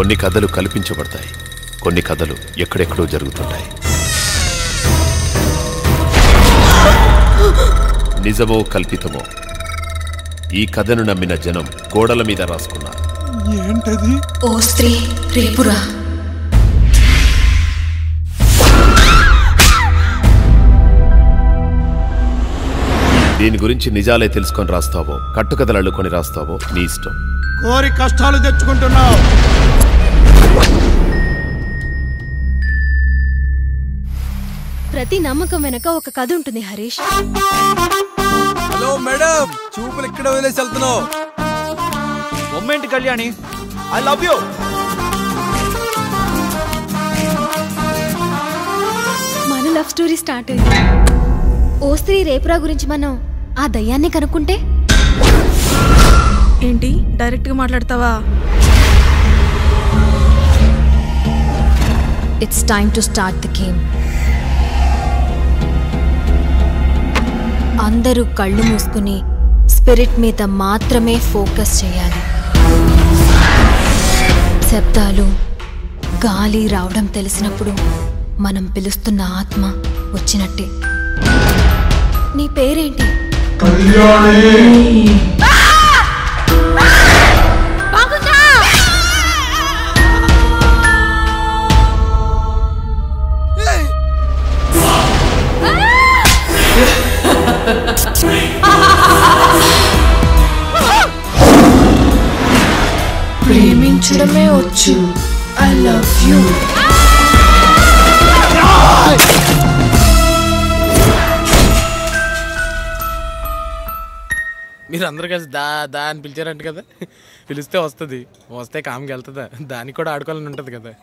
కొన్ని కథలు కల్పించబడతాయి, కొన్ని కథలు ఎక్కడెక్కడో జరుగుతుంటాయి. నిజమో కల్పితమో ఈ కథను నమ్మిన జనం గోడల మీద రాసుకున్నారు. ఏంటది? ఓ స్త్రీ రేపురా. దీని గురించి నిజాలే తెలుసుకొని రాస్తావో, కట్టుకథలు అల్లుకొని రాస్తావో నీ ఇష్టం. కోరి కష్టాలు తెచ్చుకుంటున్నావు. ప్రతి నమ్మకం వెనక ఒక కథ ఉంటుంది హరీష్. హలో మేడం, చూపులు ఇక్కడ వదిలేసి వెళ్తున్నావు. Moment Kalyani, I love you. మన లవ్ స్టోరీ స్టార్ట్ అయింది. ఓ స్త్రీ రేపురా గురించి మనం ఆ దయ్యాన్ని కనుక్కుంటే ఏంటి డైరెక్ట్ గా మాట్లాడతావా? It's time to start the game. అందరూ కళ్ళు మూసుకుని స్పిరిట్ మీద మాత్రమే ఫోకస్ చేయాలి. శబ్దాలు, గాలి రావడం తెలిసినప్పుడు మనం పిలుస్తున్న ఆత్మ వచ్చినట్టే. నీ పేరేంటి? ప్రేమించడమే వచ్చు. I love you. మీరు అందరూ కలిసి దా దా అని పిలిచారంట కదా. పిలిస్తే వస్తుంది, వస్తే కామ్కి వెళ్తుందా? దానికి కూడా ఆడుకోవాలని ఉంటుంది కదా.